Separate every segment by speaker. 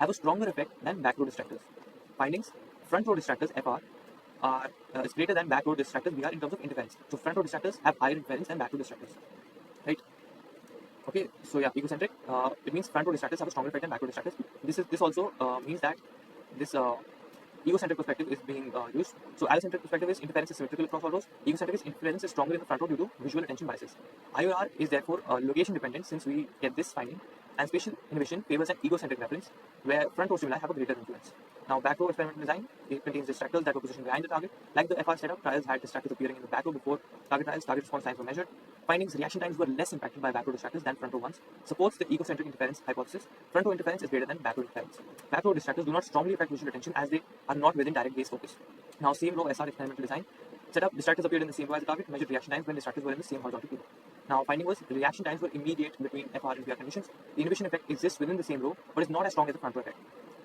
Speaker 1: have a stronger effect than back row distractors. Findings: front row distractors FR are is greater than back row distractors BR in terms of interference. So front row distractors have higher interference than back row distractors, right? Okay, so yeah, egocentric. It means front row distractors have a stronger effect than back row distractors. This also means that this egocentric perspective is being used. So allocentric perspective is interference is symmetrical across all rows. Egocentric is interference is stronger in the front row due to visual attention biases. IOR is therefore location dependent since we get this finding, and spatial inhibition favors an egocentric reference where front row stimuli have a greater influence. Now, back row experimental design, it contains distractors that were positioned behind the target. Like the FR setup, trials had distractors appearing in the back row before target trials. Target response times were measured. Findings: reaction times were less impacted by back row distractors than front row ones. Supports the egocentric interference hypothesis. Front row interference is greater than back row interference. Back row distractors do not strongly affect visual attention as they are not within direct gaze focus. Now, same row SR experimental design setup, distractors appeared in the same row as the target. Measured reaction times when distractors were in the same horizontal plane. Now, finding was the reaction times were immediate between FR and PR conditions. The inhibition effect exists within the same row, but is not as strong as the front row effect.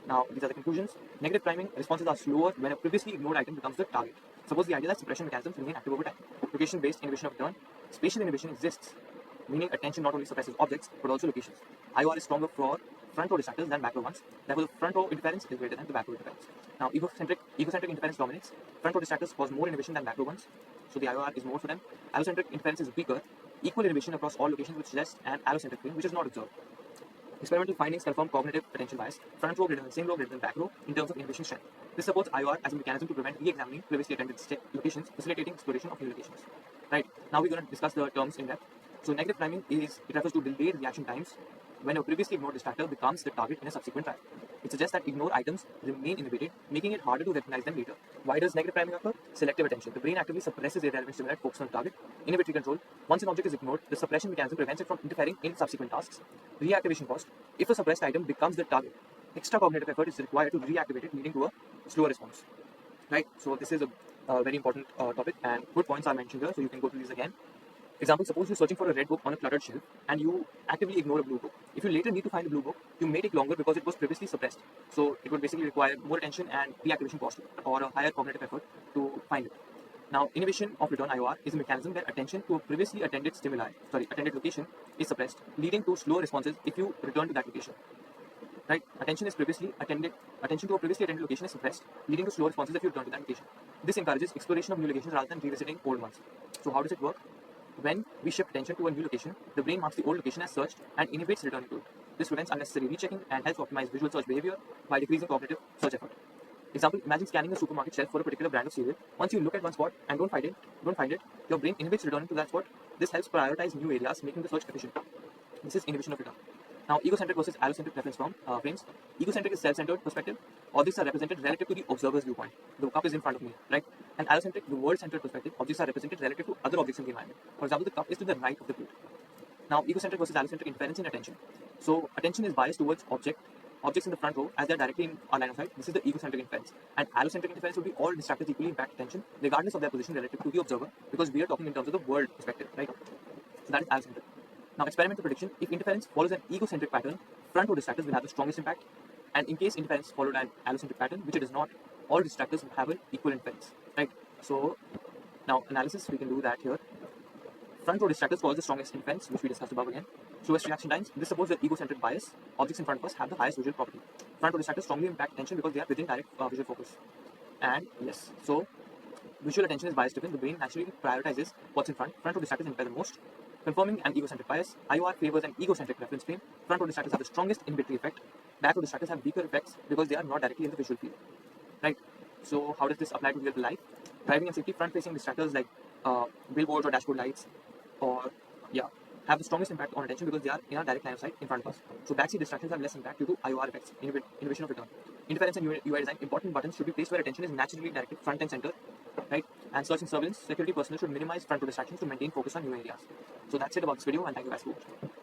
Speaker 1: Now, these are the conclusions. Negative priming responses are slower when a previously ignored item becomes the target. Suppose the idea that suppression mechanisms remain active over time. Location-based inhibition of return. Spatial inhibition exists, meaning attention not only suppresses objects but also locations. IOR is stronger for front row distractors than back row ones. Therefore, the front row interference is greater than the back row interference. Now, egocentric interference dominates. Front row distractors cause more inhibition than back row ones, so the IOR is more for them. Allocentric interference is weaker. Equal inhibition across all locations, which suggests an allocentric frame, which is not observed. Experimental findings confirm cognitive attention bias, front row greater than same row greater than back row in terms of inhibition strength. This supports IOR as a mechanism to prevent re-examining previously attended locations, facilitating exploration of new locations. Right, now we're going to discuss the terms in depth. So negative priming it refers to delayed reaction times when a previously ignored distractor becomes the target in a subsequent trial. It suggests that ignored items remain inhibited, making it harder to recognize them later. Why does negative priming occur? Selective attention. The brain actively suppresses irrelevant stimuli focused on the target. Inhibitory control. Once an object is ignored, the suppression mechanism prevents it from interfering in subsequent tasks. Reactivation cost. If a suppressed item becomes the target, extra cognitive effort is required to reactivate it, leading to a slower response. Right? So this is a very important topic, and good points are mentioned here, so you can go through these again. Example, suppose you're searching for a red book on a cluttered shelf and you actively ignore a blue book. If you later need to find a blue book, you may take longer because it was previously suppressed. So it would basically require more attention and reactivation cost or a higher cognitive effort to find it. Now, inhibition of return IOR is a mechanism where attention to a previously attended location is suppressed, leading to slow responses if you return to that location. Right? Attention to a previously attended location is suppressed, leading to slow responses if you return to that location. This encourages exploration of new locations rather than revisiting old ones. So how does it work? When we shift attention to a new location, the brain marks the old location as searched and inhibits returning to it. This prevents unnecessary rechecking and helps optimize visual search behavior while decreasing cognitive search effort. Example, imagine scanning a supermarket shelf for a particular brand of cereal. Once you look at one spot and don't find it, your brain inhibits returning to that spot. This helps prioritize new areas, making the search efficient. This is inhibition of return. Now, egocentric versus allocentric reference frames. Egocentric is self-centered perspective. Objects are represented relative to the observer's viewpoint. The cup is in front of me, right? And allocentric, the world-centered perspective. Objects are represented relative to other objects in the environment. For example, the cup is to the right of the plate. Now, egocentric versus allocentric interference in attention. So, attention is biased towards objects in the front row as they are directly in our line of sight. This is the egocentric interference. And allocentric interference would be all distractors equally impact attention, regardless of their position relative to the observer, because we are talking in terms of the world perspective, right? So that is allocentric. Now, experimental prediction: if interference follows an egocentric pattern, front row distractors will have the strongest impact. And in case interference followed an allocentric pattern, which it does not, all distractors will have an equal interference, right? So, now analysis, we can do that here. Front row distractors cause the strongest interference, which we discussed above again. Slowest reaction times. This supports the egocentric bias. Objects in front of us have the highest visual property. Front row distractors strongly impact attention because they are within direct visual focus. And yes, so visual attention is bias driven. The brain naturally prioritizes what's in front. Front row distractors impair the most. Confirming an egocentric bias, IOR favors an egocentric reference frame. Front row distractors have the strongest inhibitory effect. Back row distractors have weaker effects because they are not directly in the visual field. Right? So how does this apply to real life? Driving and safety, front-facing distractors like billboards or dashboard lights, have the strongest impact on attention because they are in our direct line of sight in front of us. So backseat distractions have less impact due to IOR effects, inhibition of return. Interference and UI design, important buttons should be placed where attention is naturally directed front and center, right? And search and surveillance, security personnel should minimize front row distractions to maintain focus on new areas. So that's it about this video, and thank you guys for watching.